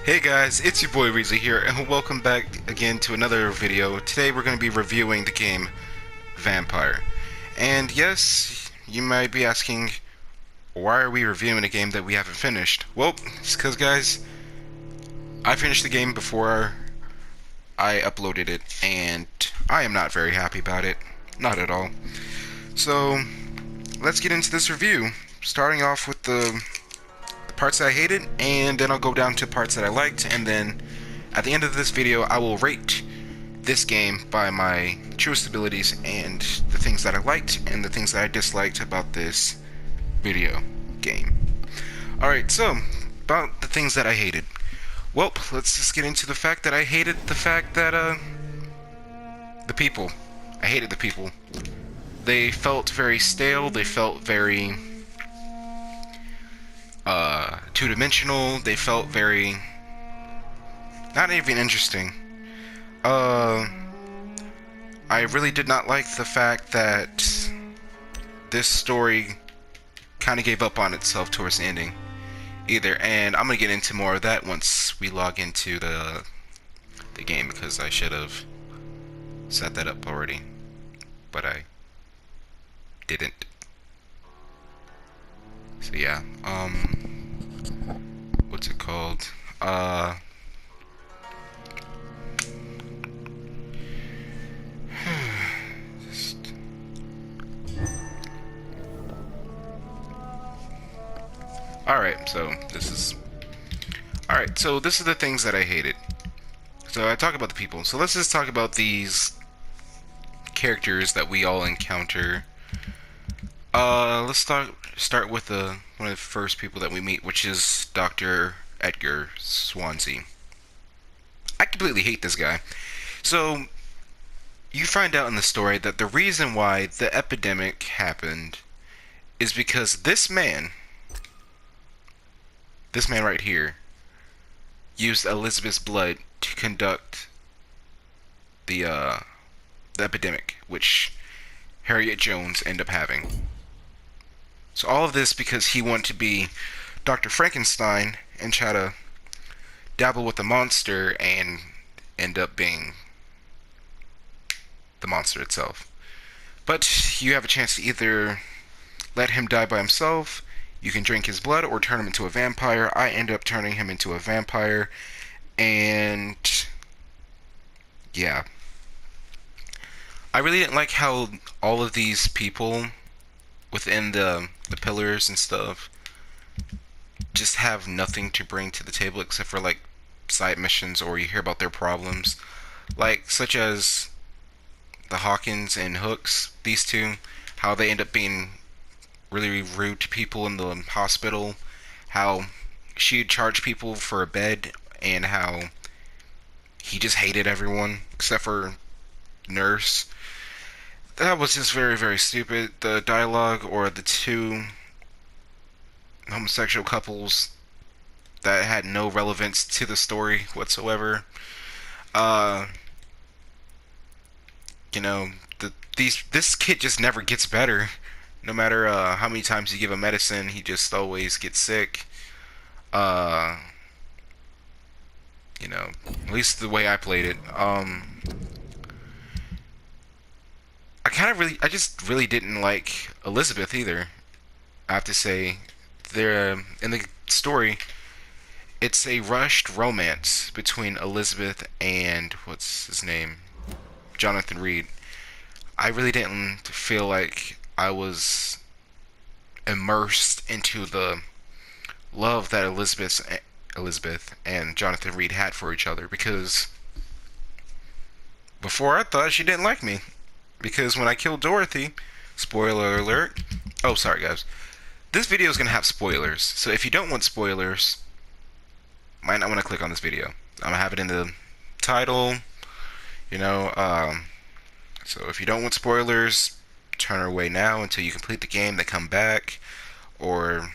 Hey guys, it's your boy Reezy here, and welcome back again to another video. Today we're going to be reviewing the game Vampire. And yes, you might be asking, why are we reviewing a game that we haven't finished? Well, it's because guys, I finished the game before I uploaded it, and I am not very happy about it. Not at all. So, let's get into this review. Starting off with the parts that I hated, and then I'll go down to parts that I liked, and then at the end of this video I will rate this game by my truest abilities and the things that I liked and the things that I disliked about this video game. Alright, so about the things that I hated. Well, let's just get into the fact that I hated the fact that the people. I hated the people. They felt very stale, they felt very two-dimensional, they felt very not even interesting. I really did not like the fact that this story kind of gave up on itself towards the ending either, and I'm gonna get into more of that once we log into the game, because I should have set that up already, but I didn't. So yeah, what's it called? Just... Alright, so this is the things that I hated. So I talk about the people. So let's just talk about these characters that we all encounter. Let's start with one of the first people that we meet, which is Dr. Edgar Swansea. I completely hate this guy. So you find out in the story that the reason why the epidemic happened is because this man right here, used Elizabeth's blood to conduct the epidemic, which Harriet Jones ended up having. So all of this because he wanted to be Dr. Frankenstein and try to dabble with the monster and end up being the monster itself. But you have a chance to either let him die by himself, you can drink his blood, or turn him into a vampire. I ended up turning him into a vampire, and yeah. I really didn't like how all of these people within the pillars and stuff just have nothing to bring to the table except for like side missions, or you hear about their problems, like such as the Hawkins and Hooks, these two, how they end up being really rude to people in the hospital, how she'd charge people for a bed, and how he just hated everyone except for Nurse. That was just very, very stupid. The dialogue, or the two homosexual couples that had no relevance to the story whatsoever. Uh, you know, this kid just never gets better. No matter how many times you give him medicine, he just always gets sick. Uh, at least the way I played it. I just really didn't like Elizabeth either. I have to say, there in the story, it's a rushed romance between Elizabeth and what's his name, Jonathan Reed. I really didn't feel like I was immersed into the love that Elizabeth and Jonathan Reed had for each other, because before I thought she didn't like me, because when I killed Dorothy, spoiler alert. Oh, sorry guys. This video is gonna have spoilers, so if you don't want spoilers, might not want to click on this video. I'm gonna have it in the title, you know. So if you don't want spoilers, turn away now until you complete the game, then come back, or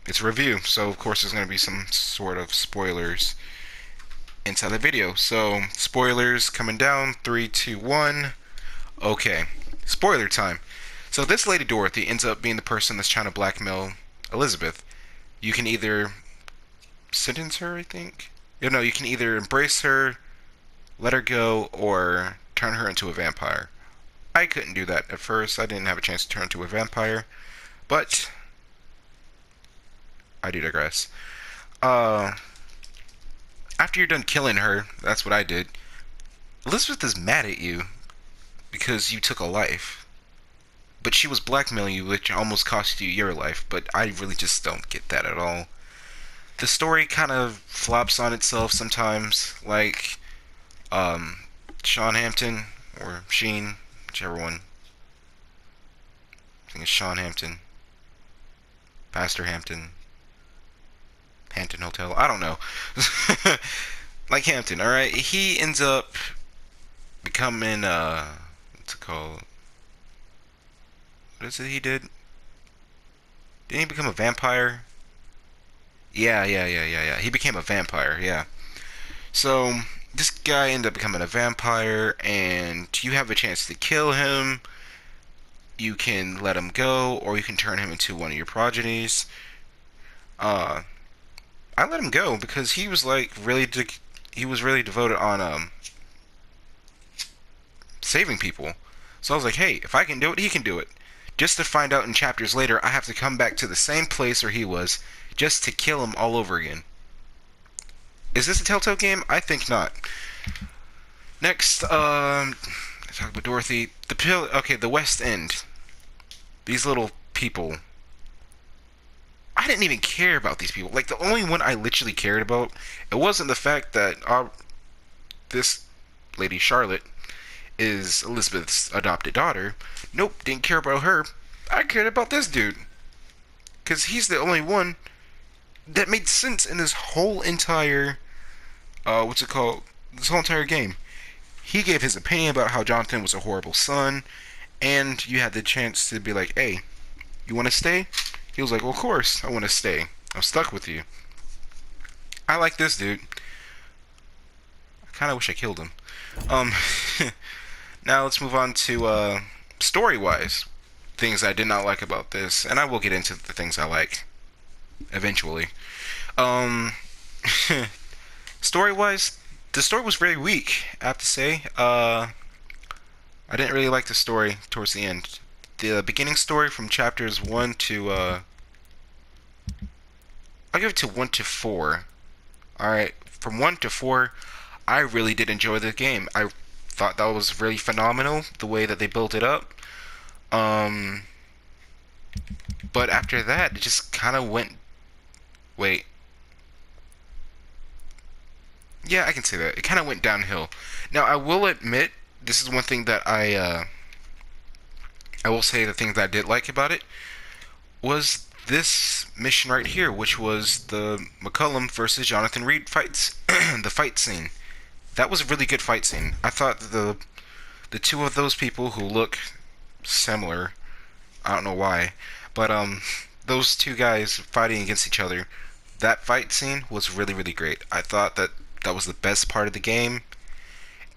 it's a review, so of course there's going to be some sort of spoilers inside the video. So spoilers coming down, 3, 2, 1. Okay, spoiler time. So this lady Dorothy ends up being the person that's trying to blackmail Elizabeth. You can either sentence her, I think. You know, you can either embrace her, let her go, or turn her into a vampire. I couldn't do that at first. I didn't have a chance to turn into a vampire, but I do digress. Uh, After you're done killing her, that's what I did. Elizabeth is mad at you because you took a life, but she was blackmailing you, which almost cost you your life. But I really just don't get that at all. The story kind of flops on itself sometimes, like Sean Hampton or Sheen, whichever one. I think it's Sean Hampton, Pastor Hampton, Hampton Hotel. I don't know. Like Hampton, all right. He ends up becoming what's it called? What is it he did? Didn't he become a vampire? Yeah. He became a vampire. Yeah. So this guy ended up becoming a vampire, and you have a chance to kill him. You can let him go, or you can turn him into one of your progenies. I let him go because he was like he was really devoted on saving people. So I was like, hey, if I can do it, he can do it. Just to find out in chapters later, I have to come back to the same place where he was, just to kill him all over again. Is this a Telltale game? I think not. Next, talk about Dorothy. Okay, the West End. These little people. I didn't even care about these people. Like, the only one I literally cared about, it wasn't the fact that this lady, Charlotte, is Elizabeth's adopted daughter. Nope, didn't care about her. I cared about this dude. Because he's the only one that made sense in this whole entire, what's it called? This whole entire game. He gave his opinion about how Jonathan was a horrible son, and you had the chance to be like, hey, you want to stay? He was like, well, of course, I want to stay. I'm stuck with you. I like this dude. I kind of wish I killed him. Now let's move on to, story-wise, things I did not like about this, and I will get into the things I like eventually. Story-wise, the story was very weak, I have to say. I didn't really like the story towards the end. The beginning story from chapters 1 to, I'll give it to 1 to 4. Alright, from 1 to 4, I really did enjoy the game. I thought that was really phenomenal, the way that they built it up. But after that, it just kind of went... Wait. Yeah, I can say that. It kind of went downhill. Now, I will admit, this is one thing that I will say the thing that I did like about it was this mission right here, which was the McCullum versus Jonathan Reed fights. The fight scene. That was a really good fight scene. I thought the two of those people who look similar, I don't know why, but those two guys fighting against each other, that fight scene was really, really great. I thought that was the best part of the game,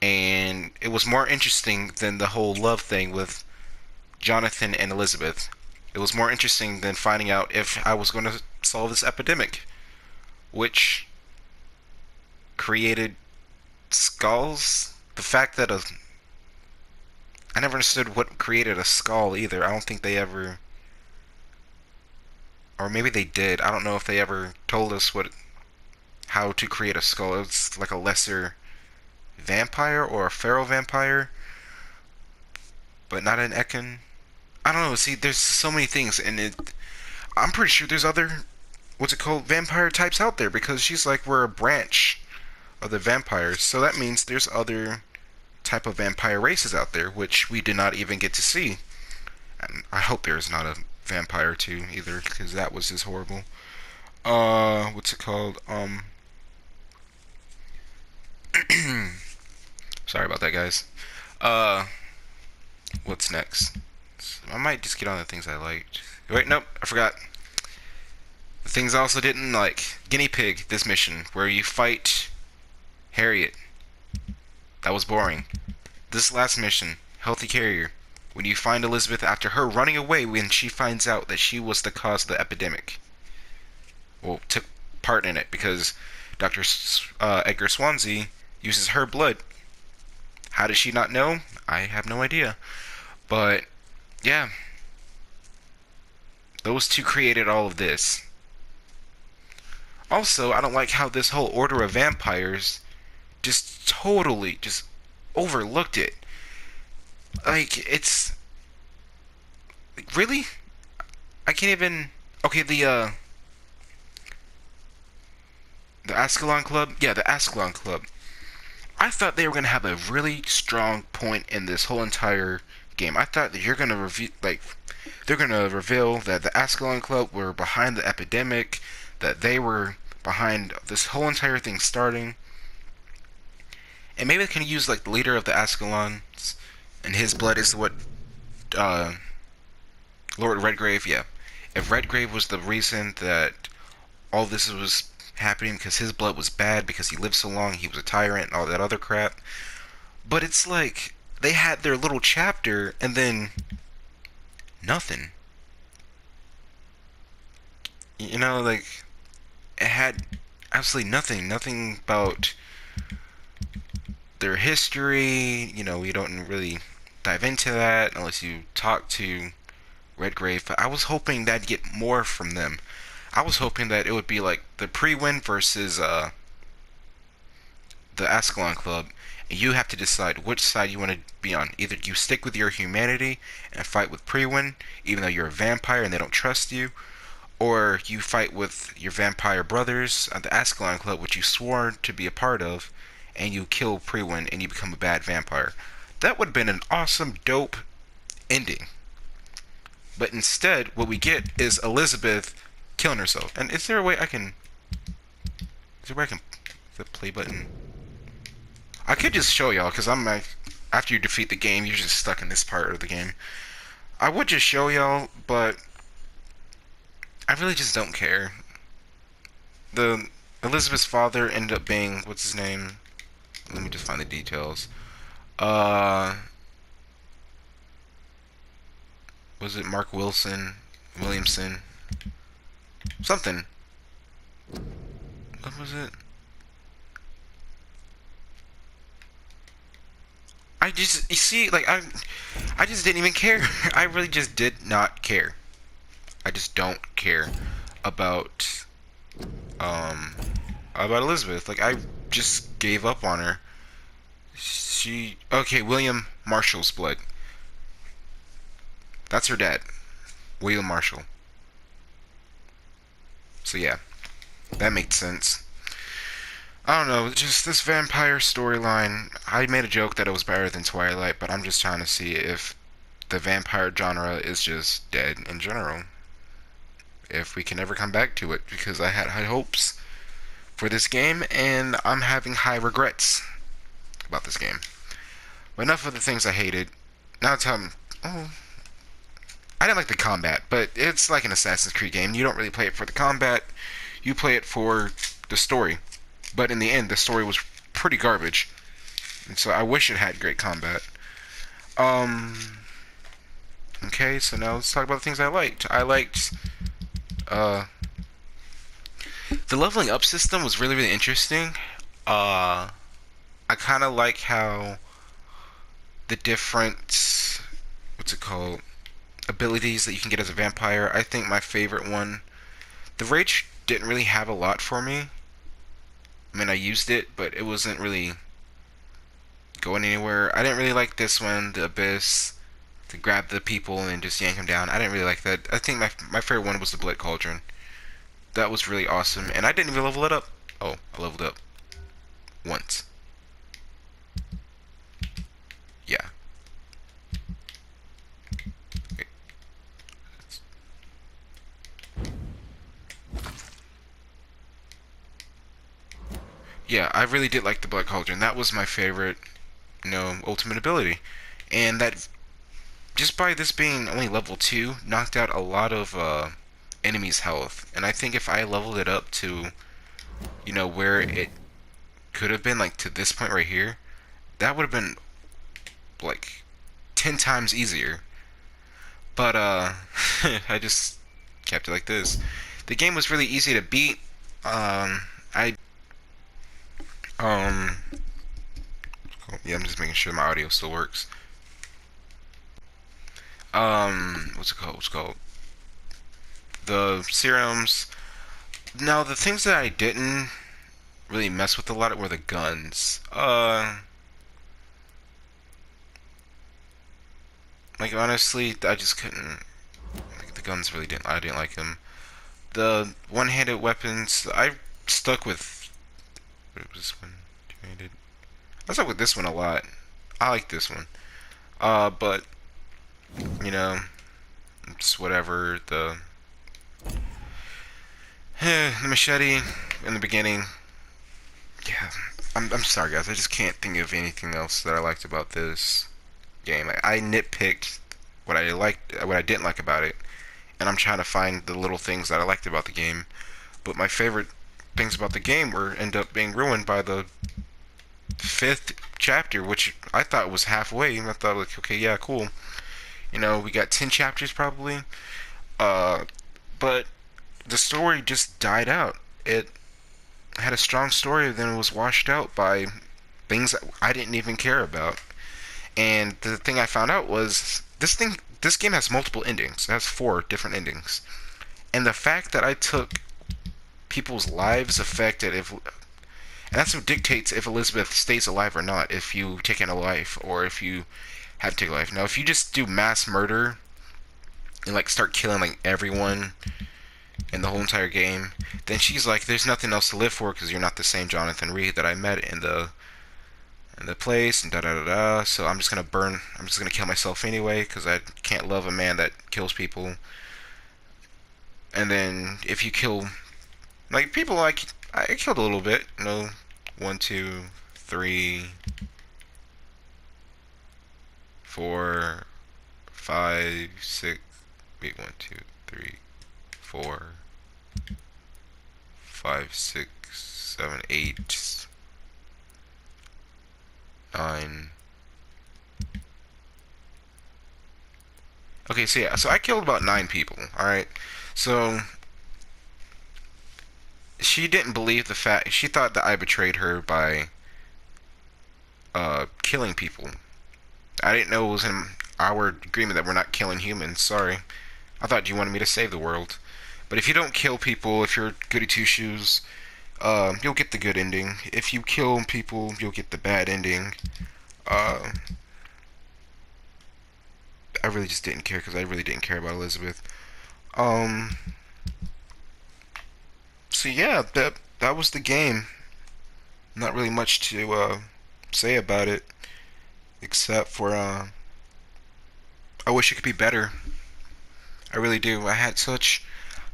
and it was more interesting than the whole love thing with Jonathan and Elizabeth. It was more interesting than finding out if I was going to solve this epidemic, which created skulls. The fact that I never understood what created a skull either. I don't think they ever, or maybe they did. I don't know if they ever told us how to create a skull. It's like a lesser vampire or a feral vampire, but not an Ekin. I don't know. See, there's so many things, and I'm pretty sure there's other, what's it called, vampire types out there, because she's like, we're a branch of the vampires, so that means there's other type of vampire races out there, which we did not even get to see. And I hope there's not a vampire too either, because that was just horrible. What's it called? Sorry about that, guys. What's next? I might just get on the things I liked. Wait, nope, I forgot. The things I also didn't like. Guinea Pig, this mission, where you fight Harriet. That was boring. This last mission, Healthy Carrier, when you find Elizabeth after her running away when she finds out that she was the cause of the epidemic. Well, took part in it because Dr. Edgar Swansea uses her blood. How does she not know? I have no idea. But yeah, those two created all of this. Also, I don't like how this whole order of vampires just totally just overlooked it. Like, it's like, really? I can't even. Okay, the Ascalon Club. Yeah, the Ascalon Club. I thought they were gonna have a really strong point in this whole entire game. I thought that you're gonna review like they're gonna reveal that the Ascalon Club were behind the epidemic, that they were behind this whole entire thing starting, and maybe they can use like the leader of the Ascalons, and his blood is what uh, Lord Redgrave. Yeah, if Redgrave was the reason that all this was happening because his blood was bad because he lived so long, he was a tyrant, and all that other crap. But it's like they had their little chapter and then nothing. You know, like it had absolutely nothing. Nothing about their history. You know, we don't really dive into that unless you talk to Redgrave. But I was hoping that I'd get more from them. I was hoping that it would be like the pre-win versus the Ascalon Club, and you have to decide which side you want to be on. Either you stick with your humanity and fight with pre-win, even though you're a vampire and they don't trust you, or you fight with your vampire brothers at the Ascalon Club, which you swore to be a part of, and you kill pre-win and you become a bad vampire. That would have been an awesome, dope ending. But instead, what we get is Elizabeth killing herself. And is there a way I can... Is there a way I can... The play button... I could just show y'all, because I'm like... After you defeat the game, you're just stuck in this part of the game. I would just show y'all, but... I really just don't care. The... Elizabeth's father ended up being... What's his name? Let me just find the details. Was it Mark Williamson? Something. What was it? You see, like, I just didn't even care. I really just did not care. I just don't care about, about Elizabeth. Like, I just gave up on her. Okay, William Marshall's blood. That's her dad. William Marshall. So yeah, that makes sense. I don't know, just this vampire storyline. I made a joke that it was better than Twilight, but I'm just trying to see if the vampire genre is just dead in general. If we can ever come back to it, because I had high hopes for this game, and I'm having high regrets about this game. But enough of the things I hated. Now tell me, oh, I didn't like the combat, but it's like an Assassin's Creed game. You don't really play it for the combat, you play it for the story. But in the end, the story was pretty garbage. And so I wish it had great combat. Okay, so now let's talk about the things I liked. I liked, the leveling up system was really, really interesting. I kind of like how the different, what's it called, abilities that you can get as a vampire. I think my favorite one, the Rage didn't really have a lot for me. I mean, I used it, but it wasn't really going anywhere. I didn't really like this one, the Abyss, to grab the people and just yank them down. I didn't really like that. I think my favorite one was the Blood Cauldron. That was really awesome, and I didn't even level it up. Oh, I leveled up once. Yeah. Wait. Yeah, I really did like the Blood Cauldron. That was my favorite, ultimate ability. And that, just by this being only level 2, knocked out a lot of enemies' health. And I think if I leveled it up to, where it could have been, like to this point right here, that would have been, like, 10 times easier. But, I just kept it like this. The game was really easy to beat. I um yeah, I'm just making sure my audio still works. What's it called? What's it called? The serums. Now, the things that I didn't really mess with a lot were the guns. Like honestly, I just couldn't. Like, the guns really didn't. I didn't like them. The one-handed weapons, I stuck with. What was this one? Two-handed. I stuck with this one a lot. I like this one. But you know, it's whatever. The machete in the beginning. Yeah, I'm sorry guys. I just can't think of anything else that I liked about this game. I nitpicked what I liked, what I didn't like about it, and I'm trying to find the little things that I liked about the game. But my favorite things about the game were end up being ruined by the fifth chapter, which I thought was halfway. And I thought like, okay, yeah, cool. You know, we got 10 chapters probably. Uh, but the story just died out. It had a strong story, then it was washed out by things that I didn't even care about. And the thing I found out was this game has multiple endings. It has 4 different endings. And the fact that I took people's lives affected if, and that's what dictates if Elizabeth stays alive or not, if you take in a life or if you have to take a life. Now, if you just do mass murder and like start killing like everyone in the whole entire game, then she's like, there's nothing else to live for because you're not the same Jonathan Reed that I met in the place and da da da da. So I'm just gonna burn. I'm just gonna kill myself anyway because I can't love a man that kills people. And then if you kill like people, like I killed a little bit. You know, 1, 2, 3, 4, 5, 6. Wait, 1, 2, 3, 4, 5, 6, 7, 8, 9. Okay, so yeah, so I killed about 9 people. All right, so she didn't believe the fact. She thought that I betrayed her by killing people. I didn't know it was in our agreement that we're not killing humans. Sorry, I thought you wanted me to save the world. But if you don't kill people, if you're goody two shoes, you'll get the good ending. If you kill people, you'll get the bad ending. Uh, I really just didn't care because I really didn't care about Elizabeth. Um, so yeah, that was the game. Not really much to say about it, except for I wish it could be better. I really do. I had such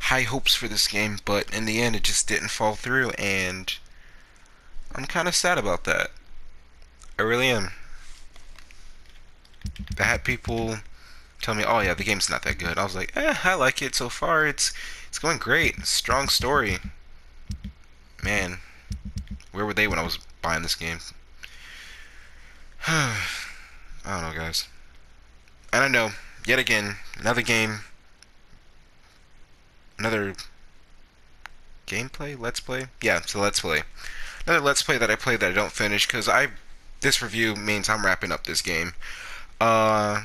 high hopes for this game, but in the end, it just didn't fall through, and I'm kind of sad about that. I really am. I had people tell me, "Oh yeah, the game's not that good." I was like, I like it so far. It's going great. Strong story. Man, where were they when I was buying this game? I don't know, guys. And I know, yet again, another game, another gameplay, let's play. Yeah, so let's play. Another let's play that I played that I don't finish because this review means I'm wrapping up this game. Uh,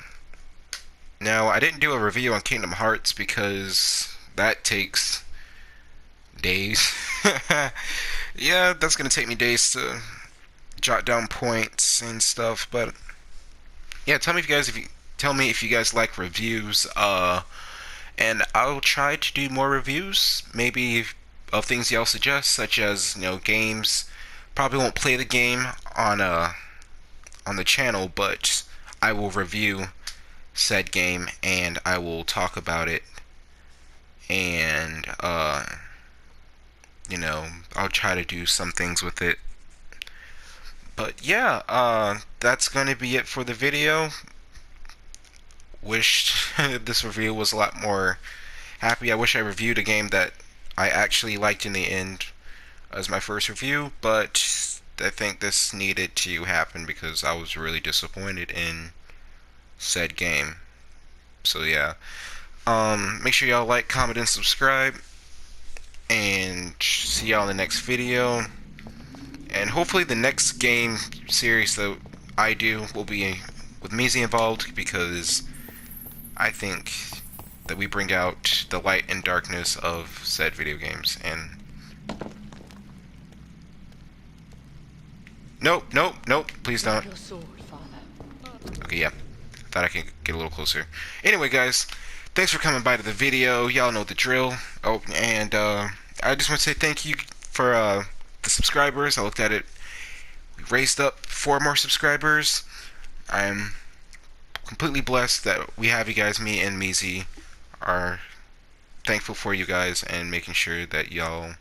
Now I didn't do a review on Kingdom Hearts because that takes days. Yeah, that's gonna take me days to jot down points and stuff. But yeah, tell me if you guys like reviews. And I'll try to do more reviews, maybe of things y'all suggest, such as games. Probably won't play the game on the channel, but I will review said game and I will talk about it, and I'll try to do some things with it. But yeah, that's gonna be it for the video. Wish this review was a lot more happy. I wish I reviewed a game that I actually liked in the end as my first review, but I think this needed to happen because I was really disappointed in said game. So yeah, make sure y'all like, comment, and subscribe. and see y'all in the next video. And hopefully the next game series that I do will be with Measy involved, because I think that we bring out the light and darkness of said video games. And nope, nope, nope, please don't. Okay, yeah, thought I could get a little closer. Anyway, guys, thanks for coming by to the video. Y'all know the drill. Oh, and I just want to say thank you for the subscribers. I looked at it. We raised up 4 more subscribers. I'm completely blessed that we have you guys. Me and Measy are thankful for you guys and making sure that y'all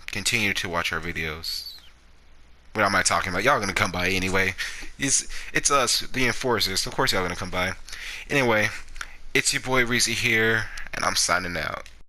continue to watch our videos. What am I talking about? Y'all gonna come by anyway. It's us, the enforcers. Of course y'all gonna come by. Anyway, it's your boy Reezy here, and I'm signing out.